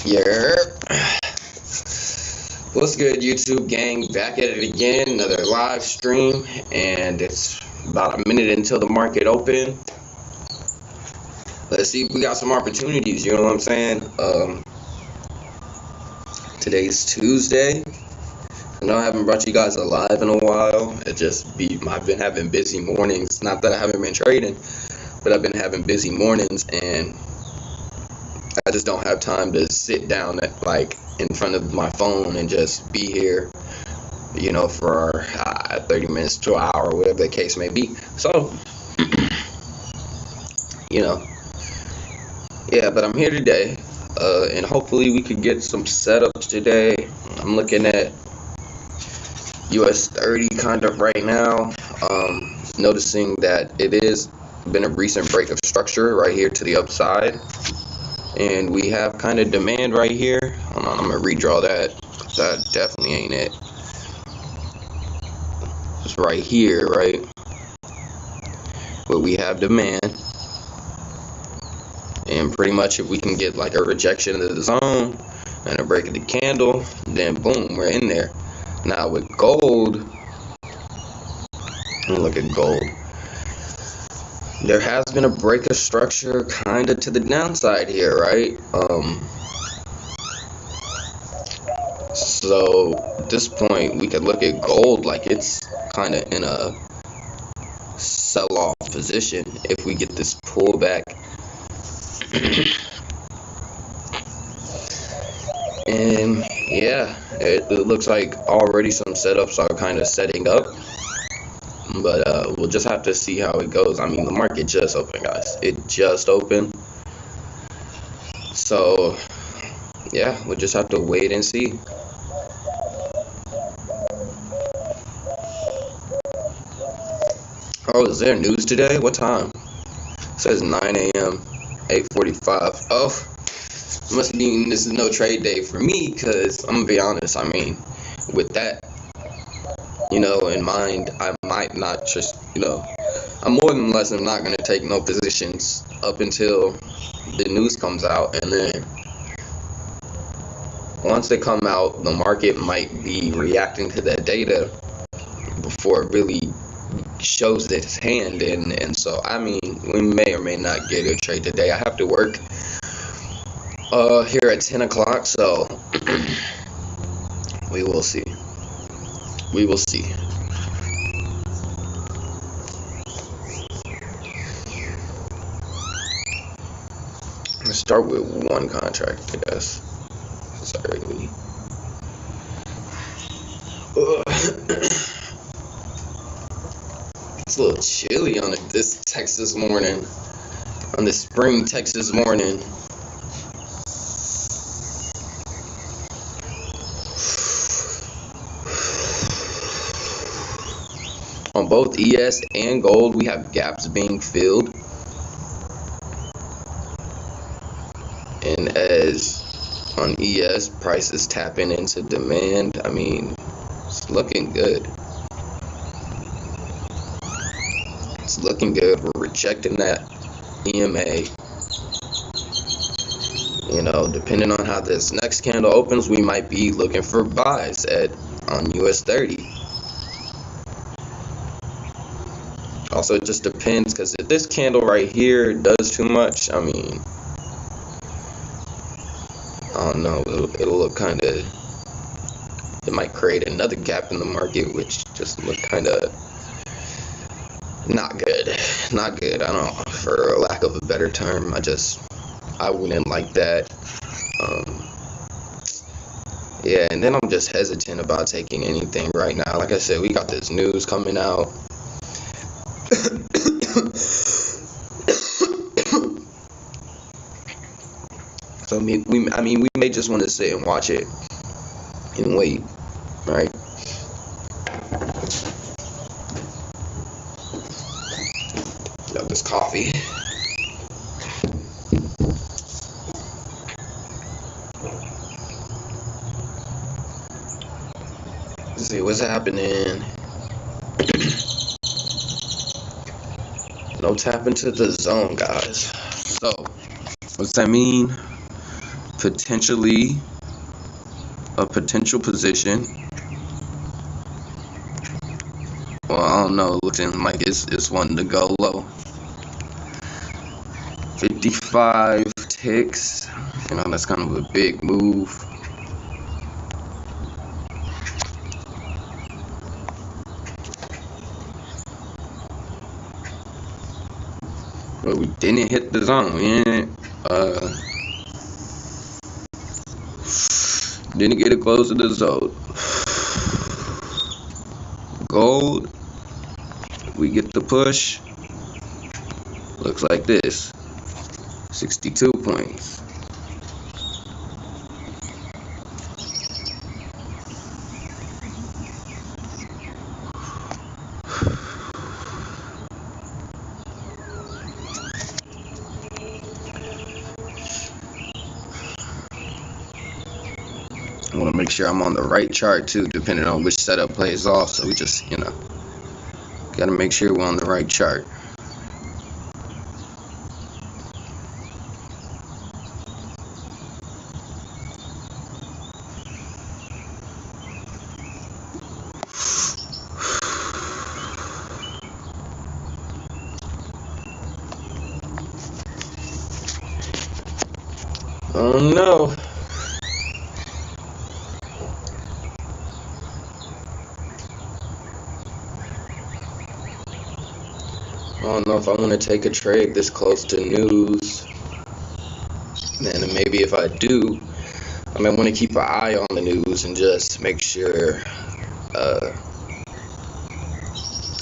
Yeah. What's good, YouTube gang? Back at it again. Another live stream, and it's about a minute until the market open. Let's see if we got some opportunities. You know what I'm saying? Today's Tuesday. I know I haven't brought you guys a live in a while. I've been having busy mornings. Not that I haven't been trading, but I've been having busy mornings, and I just don't have time to sit down in front of my phone and just be here, for 30 minutes to an hour, whatever the case may be. So, but I'm here today, and hopefully we could get some setups today. I'm looking at US 30 kind of right now, noticing that it is been a recent break of structure right here to the upside, and we have kind of demand right here. Hold on, I'm gonna redraw that. That definitely ain't it. It's right here, right? But we have demand, and pretty much if we can get like a rejection of the zone and a break of the candle, then boom, we're in there. Now with gold, let me look at gold. There has been a break of structure kind of to the downside here, right? So at this point we could look at gold like it's kind of in a sell-off position if we get this pullback. And yeah, it looks like already some setups are kind of setting up, but we'll just have to see how it goes. I mean, the market just opened, guys. It just opened, so yeah, we'll just have to wait and see. Oh, is there news today? What time? It says 9 a.m. 8:45. Oh, must mean this is no trade day for me, because I'm gonna be honest, I mean, with that in mind, I might not just, I'm more than less I'm not gonna take no positions up until the news comes out, and then once they come out, the market might be reacting to that data before it really shows its hand, and so I mean, we may or may not get a trade today. I have to work here at 10 o'clock, so we will see. We will see. Let's start with one contract, I guess. Sorry. It's a little chilly on this Texas morning, on this spring Texas morning. On both ES and gold, we have gaps being filled. And as on ES, prices tapping into demand, I mean, it's looking good. It's looking good. We're rejecting that EMA. Depending on how this next candle opens, we might be looking for buys on US 30. Also, it just depends, because if this candle right here does too much, I mean, I don't know, it'll look kind of, it might create another gap in the market, which just look kind of not good. Not good, I don't know, for lack of a better term. I wouldn't like that. Yeah, and then I'm just hesitant about taking anything right now. Like I said, we got this news coming out. So we may just want to sit and watch it and wait, right? Got this coffee. Let's see what's happening. No tap into the zone, guys. So what's that mean? potentially a potential position. Well, I don't know. Looking like it's wanting to go low. 55 ticks. You know, that's kind of a big move. But we didn't hit the zone. We didn't get it close to the zone. Gold. We get the push. Looks like this. 62 points. I want to make sure I'm on the right chart too, depending on which setup plays off. So we just, got to make sure we're on the right chart. Oh no. I don't know if I want to take a trade this close to news. And maybe if I do, I might want to keep an eye on the news and just make sure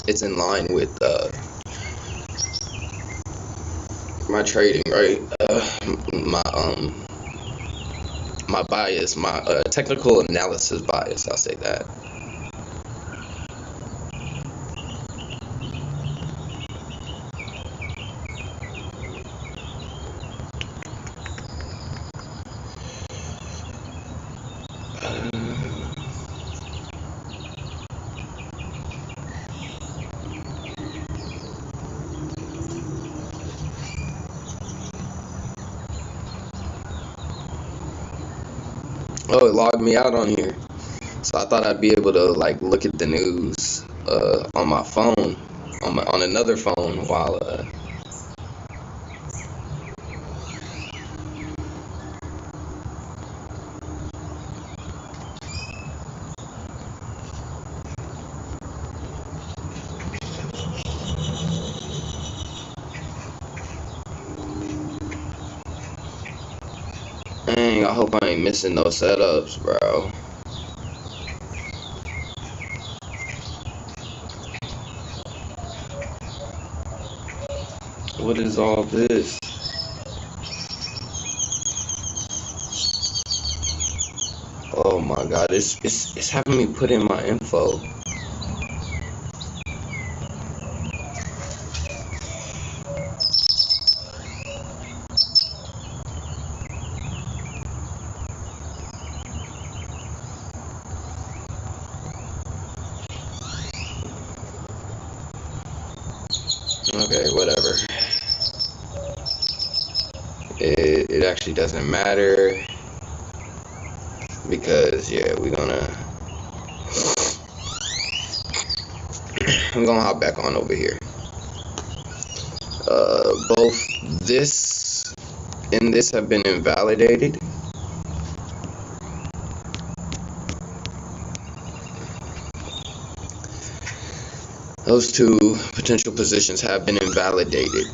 it's in line with my trading, right? My bias, my technical analysis bias. I'll say that. Oh, it logged me out on here. So I thought I'd be able to like look at the news on my phone, on another phone while dang, I hope I ain't missing no setups, bro. What is all this? Oh my god, it's having me put in my info. Okay, whatever. It actually doesn't matter because yeah, I'm gonna hop back on over here. Both this and this have been invalidated. Those two potential positions have been invalidated,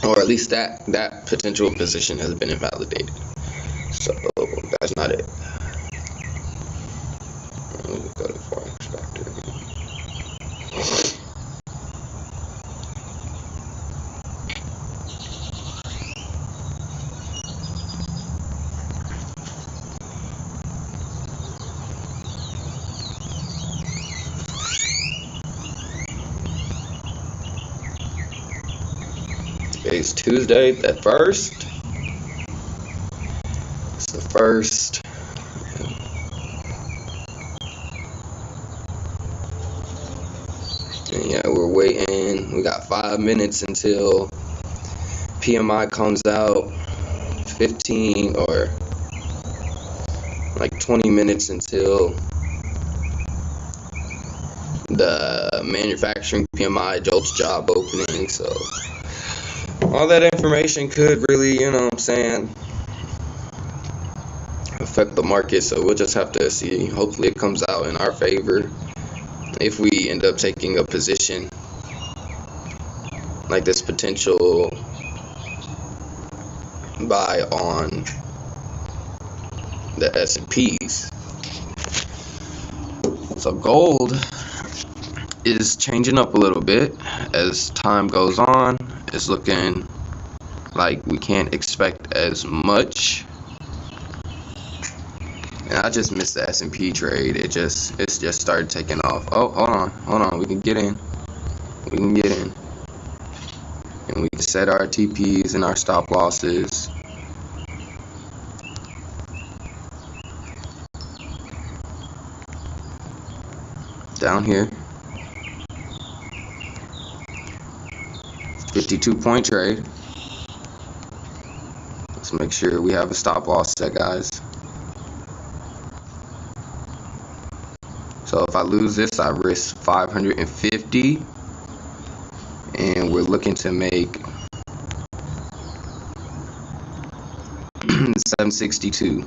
or at least that potential position has been invalidated. So that's not it. Let me go to Forex Factor. Today's Tuesday, the 1st. It's the 1st. And yeah, we're waiting. We got 5 minutes until PMI comes out. 15 or like 20 minutes until the manufacturing PMI JOLTS job opening. So all that information could really, affect the market. So we'll just have to see. Hopefully it comes out in our favor if we end up taking a position like this potential buy on the S&Ps. So gold is changing up a little bit as time goes on. It's looking like we can't expect as much. And I just missed the S&P trade. It's just started taking off. Oh, hold on. We can get in. And we can set our TPs and our stop losses. Down here. 52-point trade. Let's make sure we have a stop loss set, guys. So if I lose this, I risk 550, and we're looking to make 762.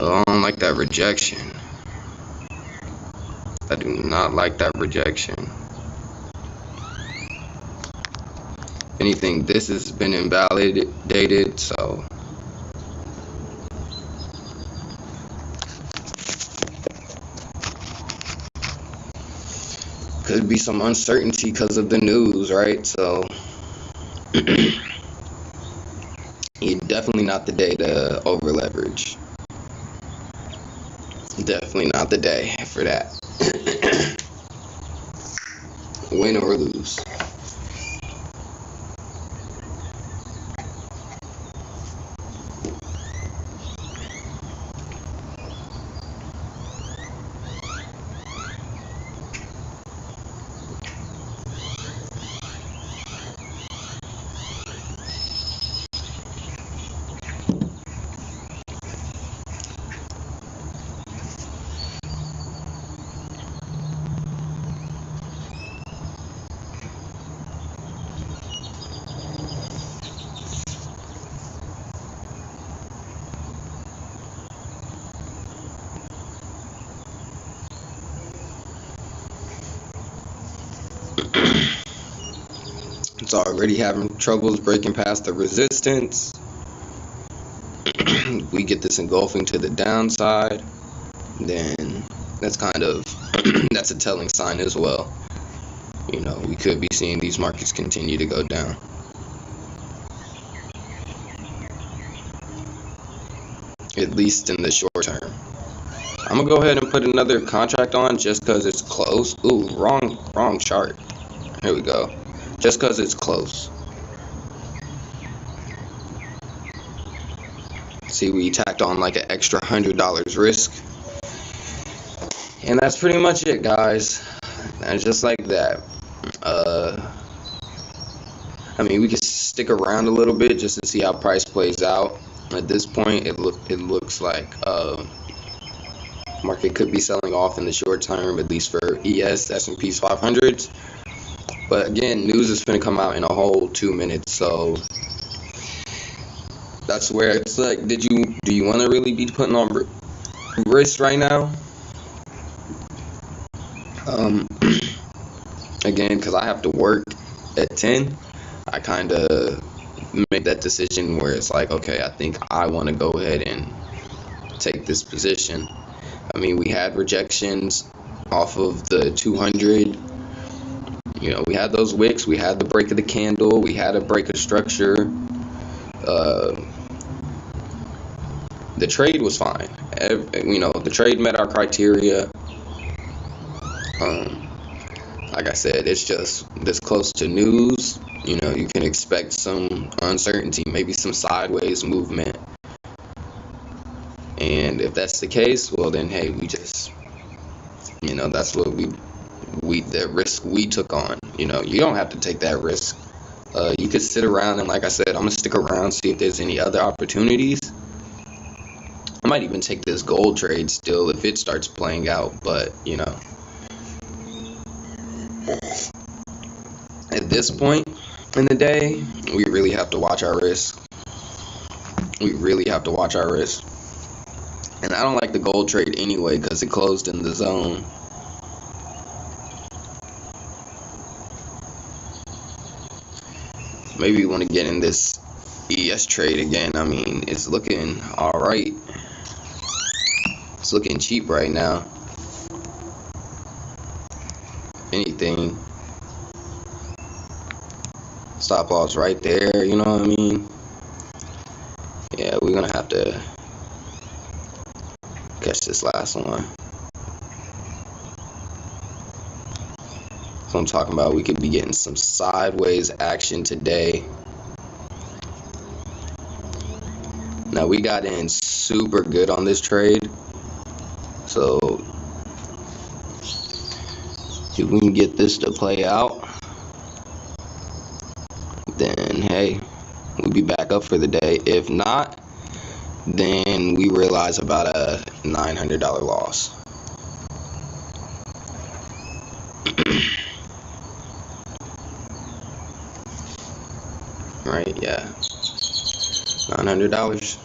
I don't like that rejection. I do not like that rejection. If anything, this has been invalidated, so could be some uncertainty because of the news, right? So definitely not the day to over leverage. Definitely not the day for that. Win or lose. It's already having troubles breaking past the resistance. We get this engulfing to the downside, then that's kind of that's a telling sign as well. We could be seeing these markets continue to go down. At least in the short term. I'm gonna go ahead and put another contract on just because it's close. Ooh, wrong chart. Here we go. Just because it's close. See, we tacked on like an extra $100 risk. And that's pretty much it, guys. And just like that. We could stick around a little bit just to see how price plays out. At this point, it looks like market could be selling off in the short term, at least for ES, S&P's 500s. But again, news is going to come out in a whole 2 minutes, so that's where it's like, do you want to really be putting on risk right now? Again, because I have to work at 10, I kind of make that decision where it's like, okay, I think I want to go ahead and take this position. We had rejections off of the 200. We had those wicks, we had the break of the candle, we had a break of structure. The trade was fine. The trade met our criteria. Like I said, it's just this close to news. You can expect some uncertainty, maybe some sideways movement. And if that's the case, well then, hey, we just, that's what the risk we took on. You don't have to take that risk. You could sit around, and like I said, I'm gonna stick around, see if there's any other opportunities. I might even take this gold trade still if it starts playing out, but at this point in the day, we really have to watch our risk. We really have to watch our risk. And I don't like the gold trade anyway because it closed in the zone. Maybe we want to get in this ES trade again. I mean, it's looking alright. It's looking cheap right now. Anything. Stop loss right there, you know what I mean? Yeah, we're gonna have to catch this last one. So I'm talking about, we could be getting some sideways action today. Now we got in super good on this trade, so if we can get this to play out, then hey, we'll be back up for the day. If not, then we realize about a $900 loss. Right, yeah, $900.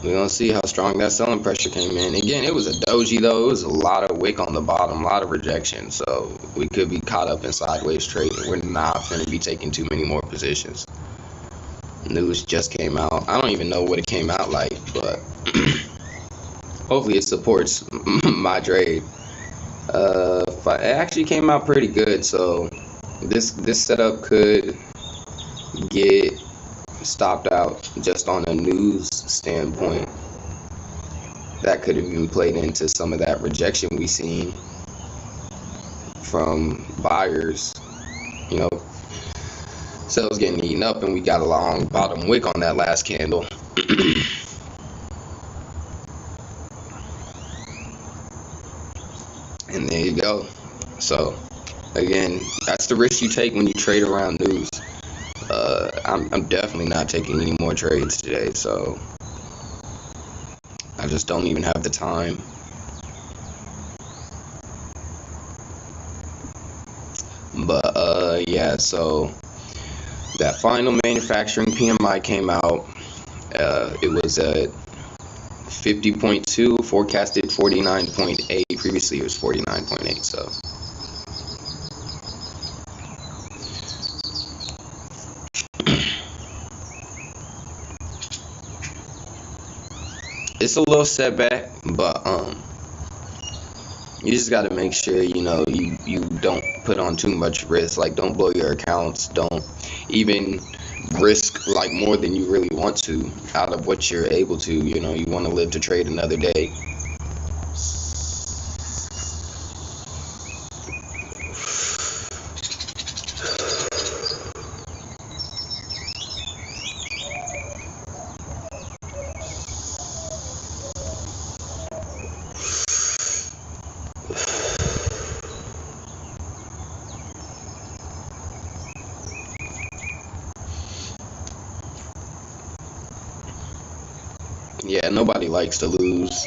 We're gonna see how strong that selling pressure came in. Again, it was a doji though. It was a lot of wick on the bottom, a lot of rejection. So we could be caught up in sideways trading. We're not gonna be taking too many more positions. News just came out. I don't even know what it came out like, but hopefully it supports my trade. It actually came out pretty good. So this setup could get stopped out just on a news standpoint. That could have even played into some of that rejection we seen from buyers. Sales getting eaten up, and we got a long bottom wick on that last candle. And there you go. So again, that's the risk you take when you trade around news. I'm definitely not taking any more trades today, so I just don't even have the time. But yeah, so that final manufacturing PMI came out. It was at 50.2, forecasted 49.8. Previously it was 49.8. So it's a little setback, but you just got to make sure you don't put on too much risk. Like, don't blow your accounts, don't even risk like more than you really want to out of what you're able to. You want to live to trade another day. Yeah, nobody likes to lose.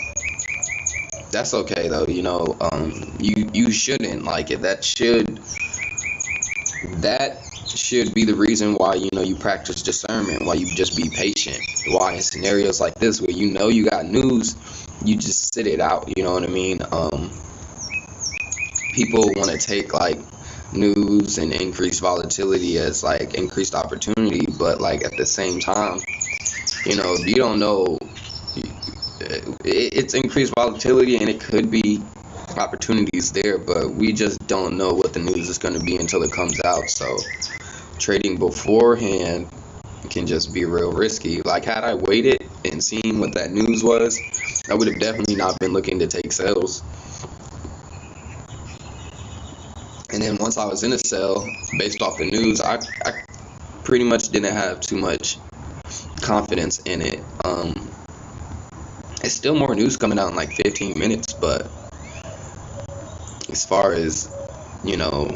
That's okay though. You shouldn't like it. That should be the reason why you practice discernment, why you just be patient, why in scenarios like this where you got news, you just sit it out. You know what I mean? People want to take like news and increased volatility as like increased opportunity, but like at the same time, you don't know, it's increased volatility and it could be opportunities there, but we just don't know what the news is going to be until it comes out. So trading beforehand can just be real risky. Like, had I waited and seen what that news was, I would have definitely not been looking to take sales. And then once I was in a sell based off the news, I pretty much didn't have too much confidence in it. It's still more news coming out in like 15 minutes, but as far as, you know,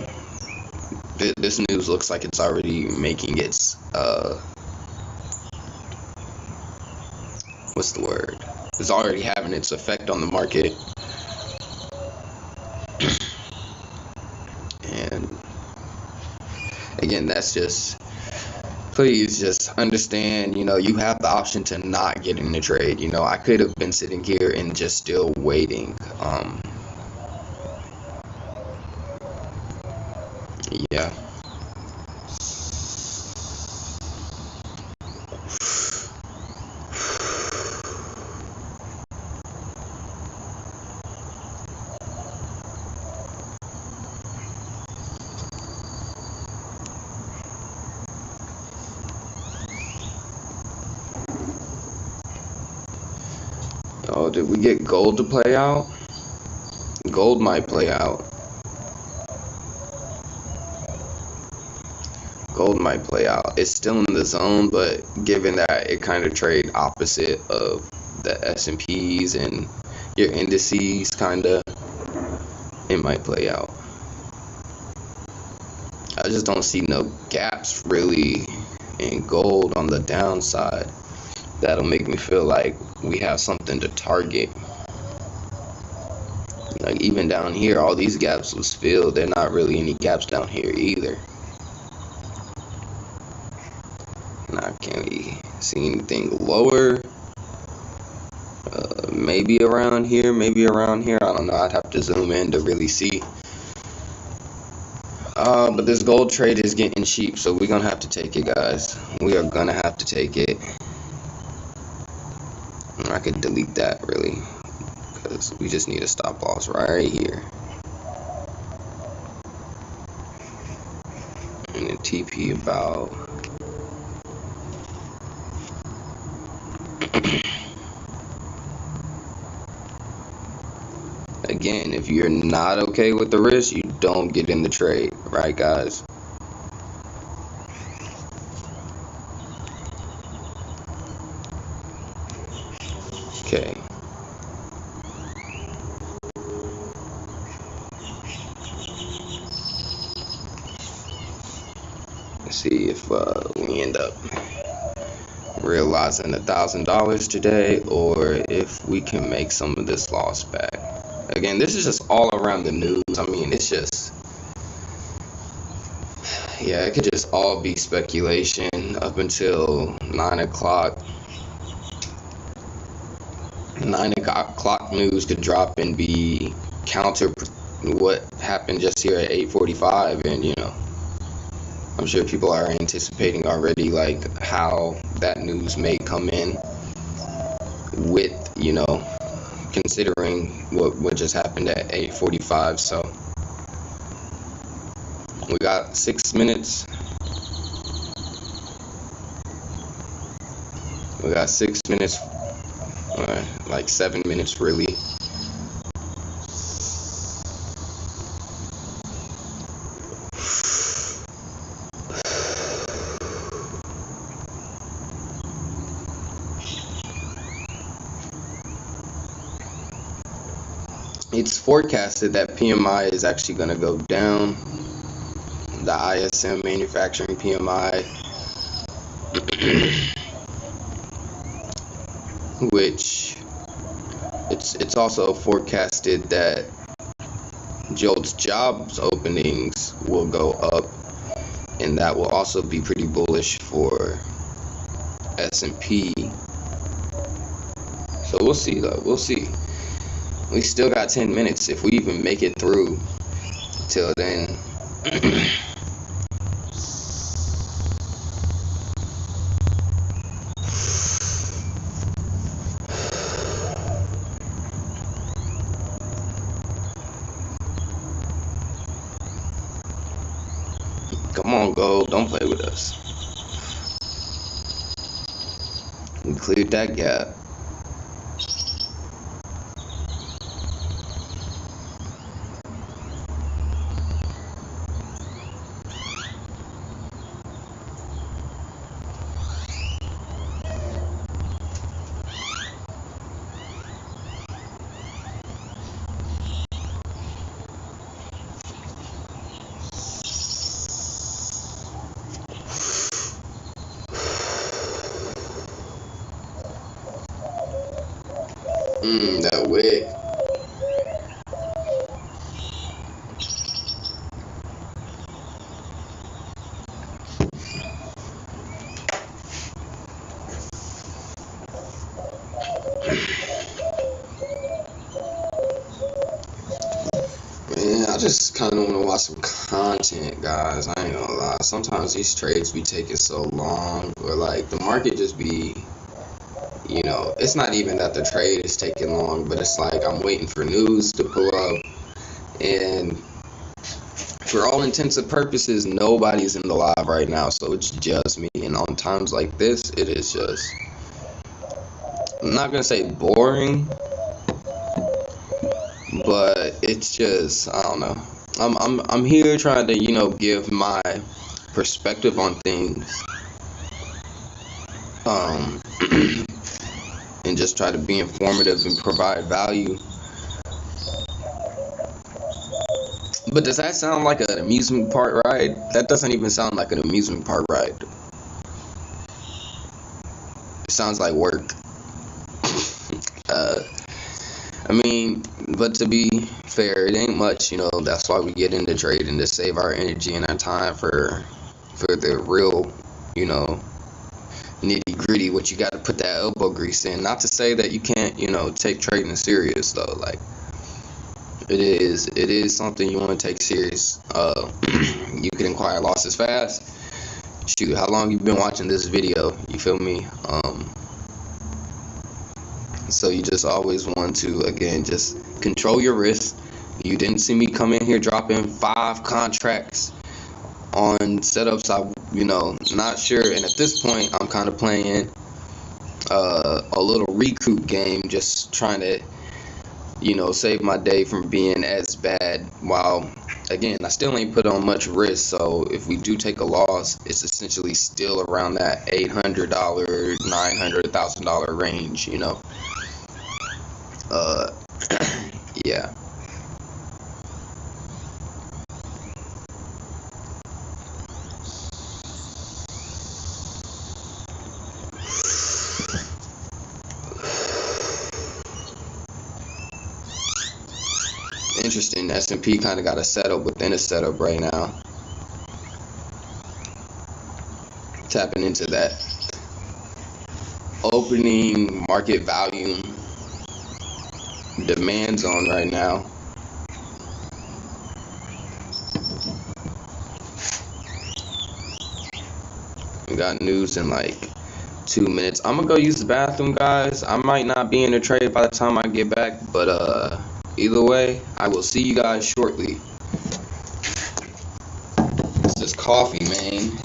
this news looks like it's already making its, what's the word? It's already having its effect on the market. And again, that's just, please just understand, you know, you have the option to not get in the trade. You know, I could have been sitting here and just still waiting. Yeah. Oh, did we get gold to play out? Gold might play out. Gold might play out. It's still in the zone, but given that it kind of trade opposite of the S&Ps and your indices, kind of, it might play out. I just don't see no gaps really in gold on the downside that'll make me feel like we have something to target. Like even down here, all these gaps was filled. There are not really any gaps down here either. Now, can we see anything lower? Maybe around here, maybe around here. I don't know. I'd have to zoom in to really see. But this gold trade is getting cheap, so we're gonna have to take it, guys. We are gonna have to take it. I could delete that really, because we just need a stop loss right here. And then TP about again, if you're not okay with the risk, you don't get in the trade, right, guys? Okay. Let's see if we end up realizing $1,000 today, or if we can make some of this loss back. Again, this is just all around the news. I mean, it's just, yeah, it could just all be speculation up until 9 o'clock. 9 o'clock news could drop and be counter what happened just here at 8:45, and you know, I'm sure people are anticipating already like how that news may come in with, you know, considering what just happened at 8:45. So we got 6 minutes. We got 6 minutes, like 7 minutes really. It's forecasted that PMI is actually going to go down. The ISM manufacturing PMI, which it's also forecasted that JOLTS jobs openings will go up, and that will also be pretty bullish for S&P. So we'll see though. We'll see. We still got 10 minutes if we even make it through till then. Come on, gold. Don't play with us. We cleared that gap. that wig. Man, I just kind of want to watch some content, guys. I ain't gonna lie. Sometimes these trades be taking so long, or like the market just be, it's not even that the trade is taking long, but it's like I'm waiting for news to pull up, and for all intents and purposes, nobody's in the live right now, so it's just me. And on times like this, it is just, I'm not gonna say boring, but it's just, I don't know. I'm here trying to give my perspective on things, um and just try to be informative and provide value. But does that sound like an amusement park ride? That doesn't even sound like an amusement park ride. It sounds like work. I mean, but to be fair, it ain't much, that's why we get into trading, to save our energy and our time for the real, nitty gritty, what you got to put that elbow grease in. Not to say that you can't, take trading serious though. Like, it is something you want to take serious. You can acquire losses fast. Shoot, how long you been watching this video? You feel me? So you just always want to, again, just control your risk. You didn't see me come in here dropping 5 contracts on setups not sure. And at this point, I'm kind of playing a little recoup game, just trying to save my day from being as bad, while again I still ain't put on much risk. So if we do take a loss, it's essentially still around that $800, $900, $1,000 range, yeah. Interesting. S&P kind of got a setup within a setup right now. Tapping into that opening market value demand zone right now. We got news in like 2 minutes. I'm gonna go use the bathroom, guys. I might not be in the trade by the time I get back, but either way, I will see you guys shortly. It's just coffee, man.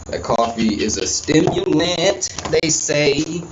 That coffee is a stimulant, they say.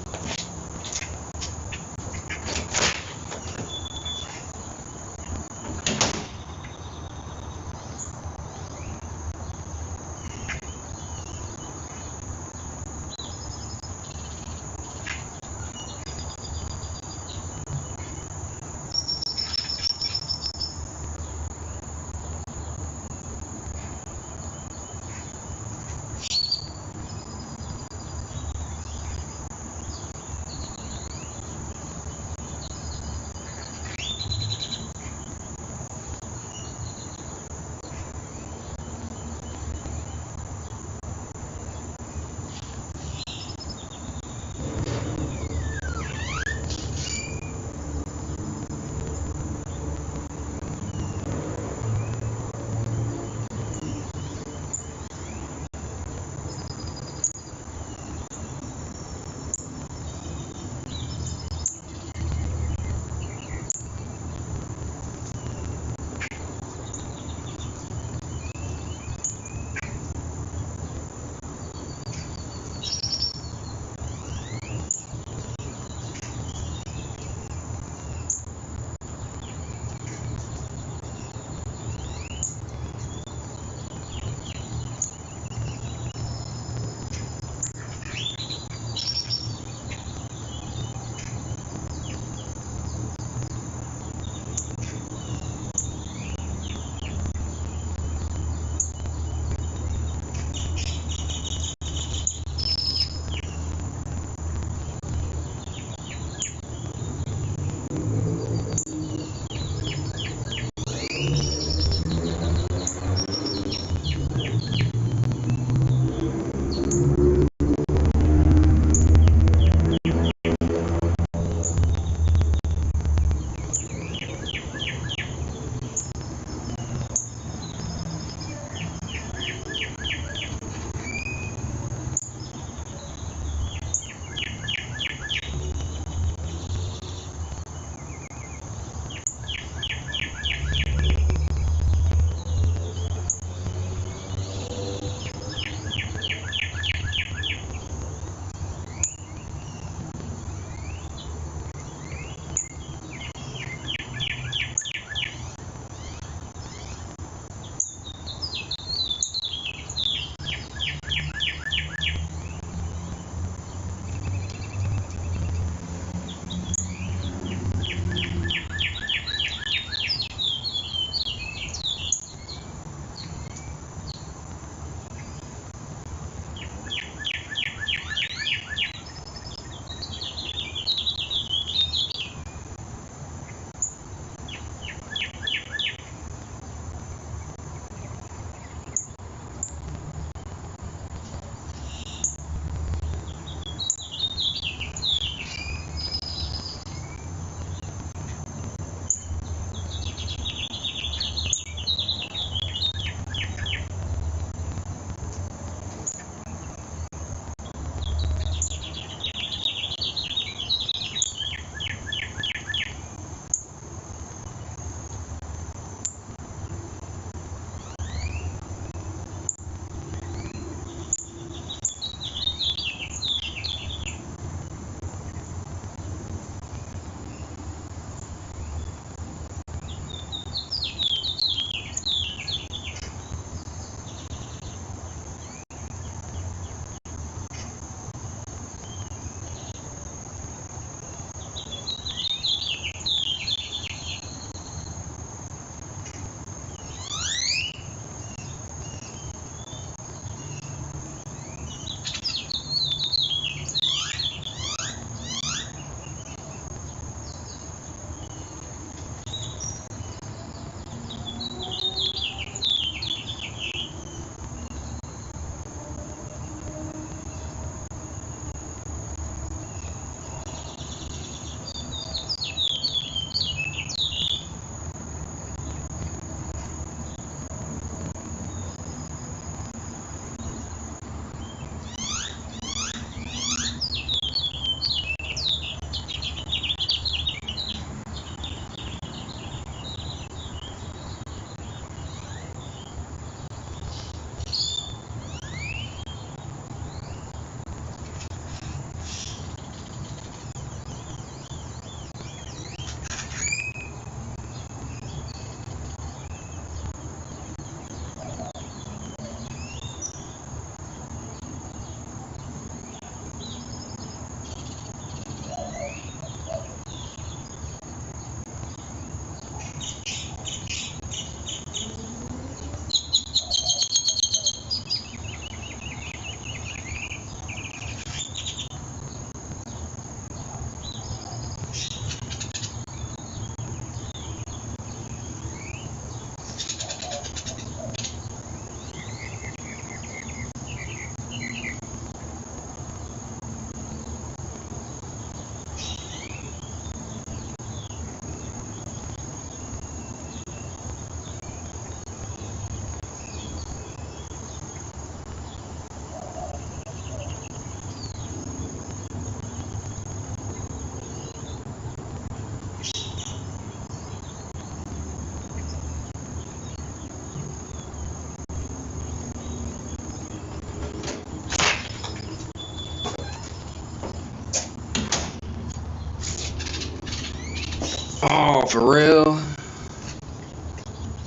for real?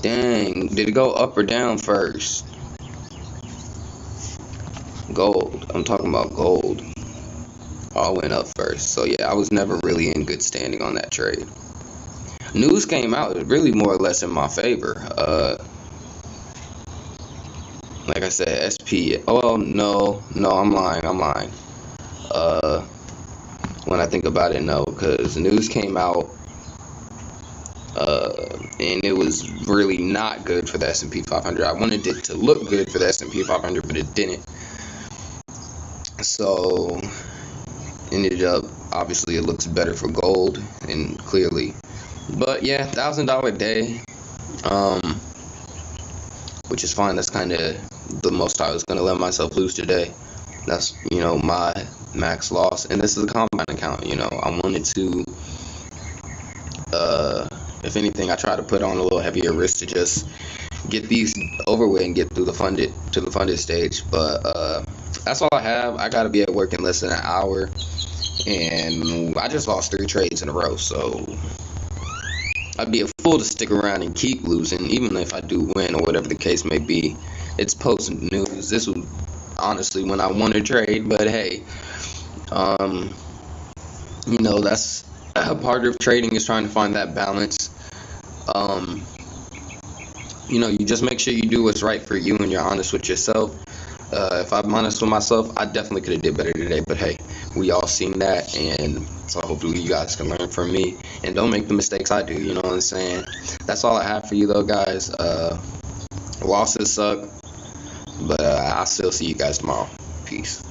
Dang, did it go up or down first? Gold. I'm talking about gold. All went up first. So yeah, I was never really in good standing on that trade. News came out really more or less in my favor. Like I said, SP. Oh no, I'm lying. When I think about it, no, because news came out, and it was really not good for the S&P 500. I wanted it to look good for the S&P 500, but it didn't. So ended up, obviously, it looks better for gold, and clearly. But yeah, $1,000 day, which is fine. That's kind of the most I was gonna let myself lose today. That's, my max loss, and this is a combine account. I wanted to, if anything, I try to put on a little heavier risk to just get these over with and get through the funded stage. But that's all I have. I gotta be at work in less than an hour, and I just lost 3 trades in a row, so I'd be a fool to stick around and keep losing, even if I do win or whatever the case may be. It's post news. This was honestly when I won a trade, but hey, that's a part of trading, is trying to find that balance. You just make sure you do what's right for you and you're honest with yourself. If I'm honest with myself, I definitely could have did better today, but hey, we all seen that, and so hopefully you guys can learn from me and don't make the mistakes I do. You know what I'm saying? That's all I have for you though, guys. Losses suck, but I'll still see you guys tomorrow. Peace.